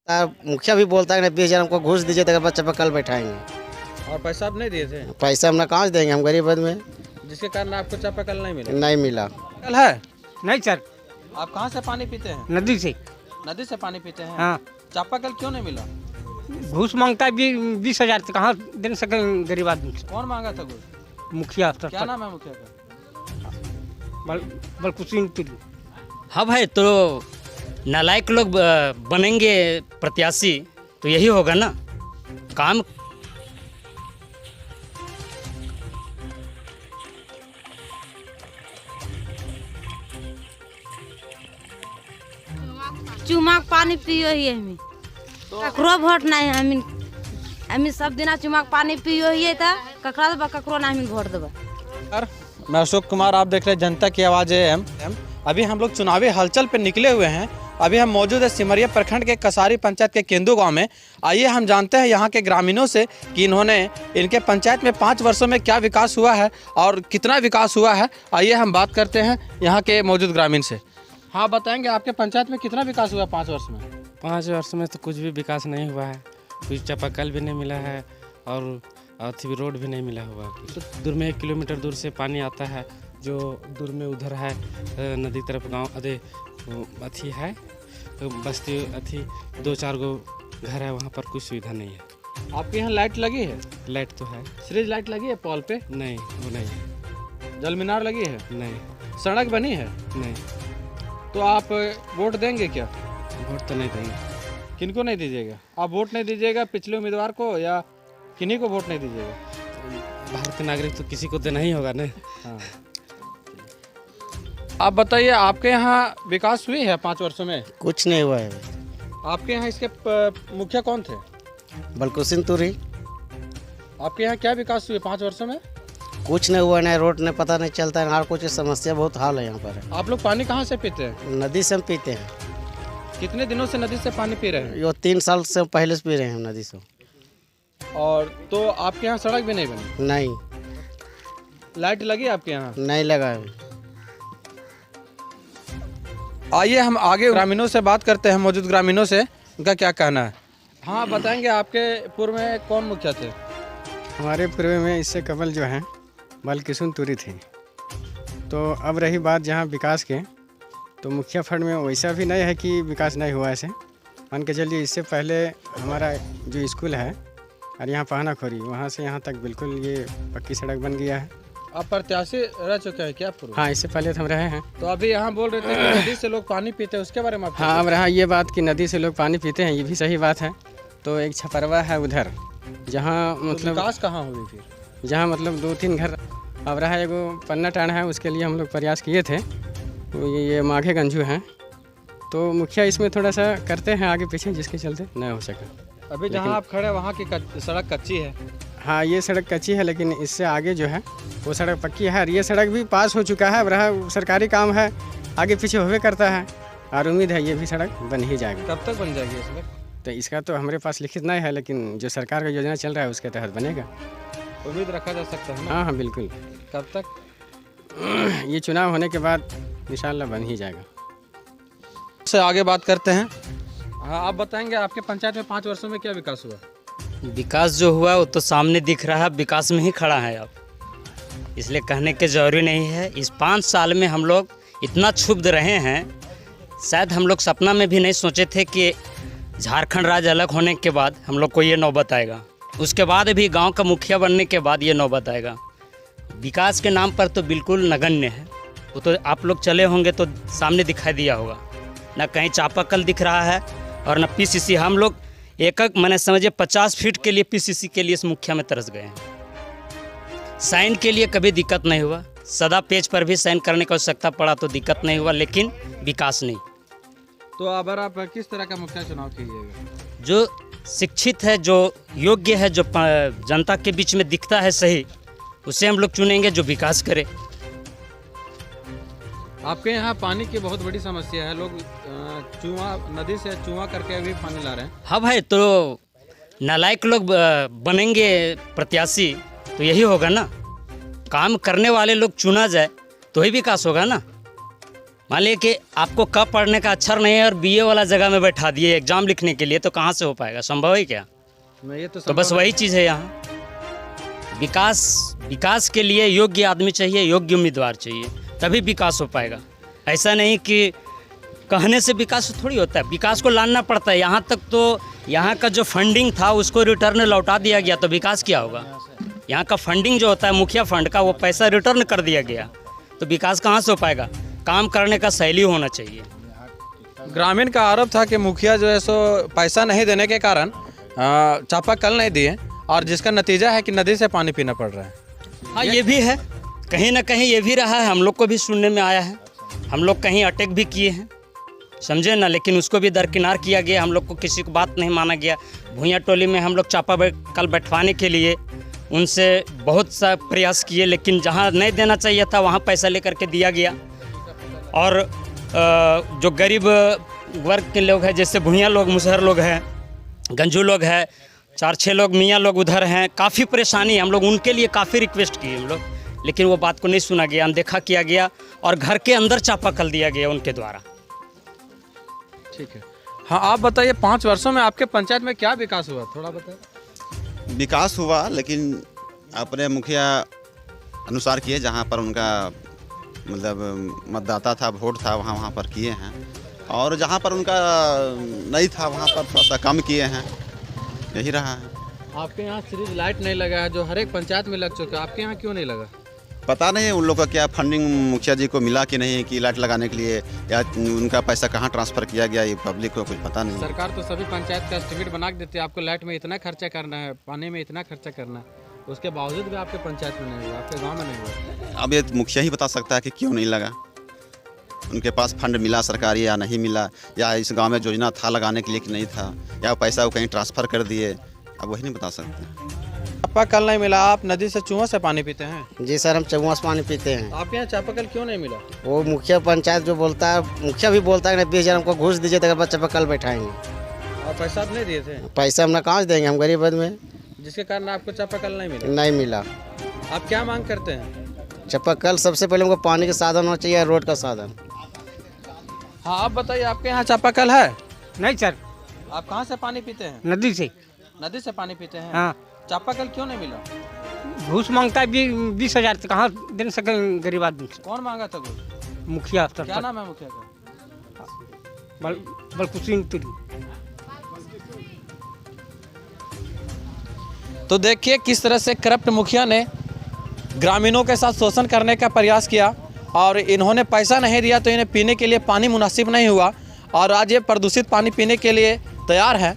मुखिया भी बोलता है ना 20,000 हमको घूस दीजिए तो बच्चा पर कल बैठाएंगे। और पैसा आप नहीं दिए थे पैसा हम ना कहाँ से देंगे, हम गरीब आदमी हैं। जिसके कारण आपको चापाकल नहीं मिला? नहीं मिला। कल है? नहीं सर, आप कहाँ से पानी पीते हैं? नदी से। नदी से पानी पीते हैं? हाँ, चापाकल क्यों नहीं मिला? घूस मांगता है 20,000 से, कहाँ दे सके गरीब आदमी से। कौन मांगा था घूस? मुखिया क्या नाम है मुखिया का? बलकुसिंह। हाँ भाई, तो नालायक लोग बनेंगे प्रत्याशी तो यही होगा ना काम। चुमाक पानी पियो ही हमें ककरो वोट नहीं है। हमें सब दिन चुमाक पानी पियो ही था, ककरा देबा ककरो ना हमें वोट देबा। मैं अशोक कुमार, आप देख रहे हैं जनता की आवाज़ एम। अभी हम लोग चुनावी हलचल पे निकले हुए हैं। अभी हम मौजूद है सिमरिया प्रखंड के कसारी पंचायत के केंदू गांव में। आइए हम जानते हैं यहाँ के ग्रामीणों से कि इन्होंने इनके पंचायत में 5 वर्षों में क्या विकास हुआ है और कितना विकास हुआ है। आइए हम बात करते हैं यहाँ के मौजूद ग्रामीण से। हाँ, बताएंगे आपके पंचायत में कितना विकास हुआ 5 वर्ष में? 5 वर्ष में तो कुछ भी विकास नहीं हुआ है। कुछ चापाकल भी नहीं मिला है और अथी रोड भी नहीं मिला हुआ है। तो दूर में 1 किलोमीटर दूर से पानी आता है, जो दूर में उधर है नदी तरफ गांव अथी है, तो बस्ती अथी 2-4 गो घर है, वहाँ पर कुछ सुविधा नहीं है। आपके यहाँ लाइट लगी है? लाइट तो है। सीरीज लाइट लगी है पोल पे? नहीं, वो नहीं है। जल मीनार लगी है? नहीं। सड़क बनी है? नहीं। तो आप वोट देंगे क्या? वोट तो नहीं देंगे। किनको नहीं दीजिएगा? आप वोट नहीं दीजिएगा पिछले उम्मीदवार को या किन्हीं को वोट नहीं दीजिएगा? भारत के नागरिक तो किसी को देना ही होगा ना। हाँ। आप बताइए, आपके यहाँ विकास हुई है 5 वर्षों में? कुछ नहीं हुआ है। आपके यहाँ इसके मुखिया कौन थे? बलकुसिंह तुरी। आपके यहाँ क्या विकास हुए 5 वर्षों में? कुछ नहीं हुआ, नहीं रोड नहीं, पता नहीं चलता है, हर कुछ समस्या बहुत हाल है यहाँ पर। आप लोग पानी कहाँ से पीते हैं? नदी से हम पीते हैं। कितने दिनों से नदी से पानी पी रहे हैं? यो 3 साल से पहले से पी रहे हैं हम नदी से। और तो आपके यहाँ सड़क भी नहीं बनी? नहीं। लाइट लगी आपके यहाँ? नहीं लगा है। आइए हम आगे ग्रामीणों से बात करते हैं, मौजूद ग्रामीणों से उनका क्या कहना है। हाँ, बताएंगे आपके पूर्व में कौन मुखिया थे? हमारे पूर्व में इससे कबल जो है बलकिशुन तुरी थी। तो अब रही बात जहाँ विकास के, तो मुखिया फंड में वैसा भी नहीं है कि विकास नहीं हुआ ऐसे। मान के चलिए, इससे पहले हमारा जो स्कूल है और यहाँ पहाना खोरी, वहाँ से यहाँ तक बिल्कुल ये पक्की सड़क बन गया है। आप प्रत्याशी रह चुके हैं क्या पूर्व? हाँ, इससे पहले तो हम रहे हैं। तो अभी यहाँ बोल रहे थे कि नदी से लोग पानी पीते हैं, उसके बारे में आप हाँ, अब रहा ये बात कि नदी से लोग पानी पीते हैं, ये भी सही बात है। तो एक छपरवा है उधर, जहाँ मतलब विकास कहाँ हुई फिर? जहाँ मतलब 2-3 घर। अब रहा एगो पन्ना टाण है, उसके लिए हम लोग प्रयास किए थे। तो ये माघे गंजू हैं, तो मुखिया इसमें थोड़ा सा करते हैं आगे पीछे, जिसके चलते नहीं हो सका। अभी जहाँ आप खड़े वहाँ की सड़क कच्ची है? हाँ, ये सड़क कच्ची है, लेकिन इससे आगे जो है वो सड़क पक्की है और ये सड़क भी पास हो चुका है। अब रहा सरकारी काम है, आगे पीछे होवे करता है और उम्मीद है ये भी सड़क बन ही जाएगा। कब तक बन जाएगी सड़क? तो इसका तो हमारे पास लिखित नहीं है, लेकिन जो सरकार का योजना चल रहा है उसके तहत बनेगा। उम्मीद रखा जा सकता है ना? हाँ हाँ, बिल्कुल। कब तक? ये चुनाव होने के बाद इंशाल्लाह बन ही जाएगा। से आगे बात करते हैं। हाँ, आप बताएंगे आपके पंचायत में 5 वर्षों में क्या विकास हुआ? विकास जो हुआ वो तो सामने दिख रहा है, विकास में ही खड़ा है अब, इसलिए कहने के जरूरी नहीं है। इस 5 साल में हम लोग इतना क्षुब्ध रहे हैं, शायद हम लोग सपना में भी नहीं सोचे थे कि झारखंड राज्य अलग होने के बाद हम लोग को ये नौबत आएगा। उसके बाद भी गांव का मुखिया बनने के बाद ये नौबत आएगा। विकास के नाम पर तो बिल्कुल नगण्य है। वो तो आप लोग चले होंगे तो सामने दिखाई दिया होगा, ना कहीं चापाकल दिख रहा है और ना पीसीसी। हम लोग एक मैंने समझिए 50 फीट के लिए पीसीसी के लिए इस मुखिया में तरस गए हैं। साइन के लिए कभी दिक्कत नहीं हुआ, सदा पेज पर भी साइन करने की आवश्यकता पड़ा तो दिक्कत नहीं हुआ, लेकिन विकास नहीं। तो अगर आप किस तरह का मुखिया चुनाव कीजिएगा? जो शिक्षित है, जो योग्य है, जो जनता के बीच में दिखता है सही, उसे हम लोग चुनेंगे, जो विकास करे। आपके यहाँ पानी की बहुत बड़ी समस्या है, लोग नदी से चूहा करके भी पानी ला रहे हैं। हाँ भाई, तो नालायक लोग बनेंगे प्रत्याशी तो यही होगा ना। काम करने वाले लोग चुना जाए तो ही विकास होगा ना। मान लीजिए कि आपको कब पढ़ने का अक्षर नहीं है और बीए वाला जगह में बैठा दिए एग्जाम लिखने के लिए, तो कहाँ से हो पाएगा? संभव है क्या? ये तो बस वही चीज़ है यहाँ। विकास के लिए योग्य आदमी चाहिए, योग्य उम्मीदवार चाहिए, तभी विकास हो पाएगा। ऐसा नहीं कि कहने से विकास थोड़ी होता है, विकास को लाना पड़ता है। यहाँ तक तो यहाँ का जो फंडिंग था उसको रिटर्न लौटा दिया गया, तो विकास क्या होगा? यहाँ का फंडिंग जो होता है मुखिया फंड का, वो पैसा रिटर्न कर दिया गया, तो विकास कहाँ से हो पाएगा? काम करने का शैली होना चाहिए। ग्रामीण का आरोप था कि मुखिया जो है सो पैसा नहीं देने के कारण चापाकल नहीं दिए, और जिसका नतीजा है कि नदी से पानी पीना पड़ रहा है। हाँ, ये भी है, कहीं ना कहीं ये भी रहा है, हम लोग को भी सुनने में आया है। हम लोग कहीं अटैक भी किए हैं, समझे ना, लेकिन उसको भी दरकिनार किया गया। हम लोग को किसी को बात नहीं माना गया। भुइयाँ टोली में हम लोग चापाकल बैठवाने के लिए उनसे बहुत सा प्रयास किए, लेकिन जहाँ नहीं देना चाहिए था वहाँ पैसा लेकर के दिया गया। और जो गरीब वर्ग के लोग हैं, जैसे भुइयाँ लोग, मुसहर लोग हैं, गंजू लोग हैं, 4-6 लोग मियाँ लोग उधर हैं, काफ़ी परेशानी, हम लोग उनके लिए काफ़ी रिक्वेस्ट किए हम लोग, लेकिन वो बात को नहीं सुना गया, अनदेखा किया गया और घर के अंदर चापाकल दिया गया उनके द्वारा। ठीक है, हाँ आप बताइए 5 वर्षों में आपके पंचायत में क्या विकास हुआ, थोड़ा बताइए। विकास हुआ, लेकिन अपने मुखिया अनुसार किए, जहाँ पर उनका मतलब मतदाता था, वोट था, वहाँ पर किए हैं, और जहाँ पर उनका नहीं था वहाँ पर थोड़ा सा कम किए हैं, यही रहा है। आपके यहाँ सीरीज लाइट नहीं लगा है, जो हर एक पंचायत में लग चुका है, आपके यहाँ क्यों नहीं लगा? पता नहीं उन लोग का क्या फंडिंग मुखिया जी को मिला कि नहीं, कि लाइट लगाने के लिए, या उनका पैसा कहाँ ट्रांसफ़र किया गया, ये पब्लिक को कुछ पता नहीं। सरकार तो सभी पंचायत का एस्टिमेट बना के देती है, आपको लाइट में इतना खर्चा करना है, पानी में इतना खर्चा करना है, उसके बावजूद भी आपके पंचायत में नहीं हुआ, आपके गाँव में नहीं हुआ। अब ये मुखिया ही बता सकता है कि क्यों नहीं लगा, उनके पास फंड मिला सरकारी या नहीं मिला, या इस गांव में योजना था लगाने के लिए कि नहीं था, या पैसा वो कहीं ट्रांसफ़र कर दिए, अब वही नहीं बता सकते। चापाकल नहीं मिला, आप नदी से चूहों से पानी पीते हैं? जी सर, हम चौवा से पानी पीते हैं। आपके यहाँ चापाकल क्यों नहीं मिला? वो मुखिया पंचायत जो बोलता है, मुखिया भी बोलता है कि 20,000 हमको घूस दीजिए तो बाद चापाकल बैठाएंगे। और पैसा आप नहीं दिए थे? पैसा हम ना कहाँ से देंगे, हम गरीब आदमी, जिसके कारण आपको चापाकल नहीं मिला? नहीं मिला। आप क्या मांग करते हैं? चापाकल सबसे पहले हमको पानी का साधन होना चाहिए, रोड का साधन। हाँ आप बताइए, आपके यहाँ चापाकल है? नहीं सर, आप कहाँ से पानी पीते हैं? नदी से। नदी से पानी पीते हैं? हाँ। चापाकल क्यों नहीं मिला? घूस मांगता है 20,000, तो कहाँ दे सके गरीब आदमी से? कौन मांगा था घूस? मुखिया। क्या नाम है मुखिया का? बलकुसिंग तुरी। तो देखिए किस तरह से करप्ट मुखिया ने ग्रामीणों के साथ शोषण करने का प्रयास किया, और इन्होंने पैसा नहीं दिया तो इन्हें पीने के लिए पानी मुनासिब नहीं हुआ, और आज ये प्रदूषित पानी पीने के लिए तैयार है।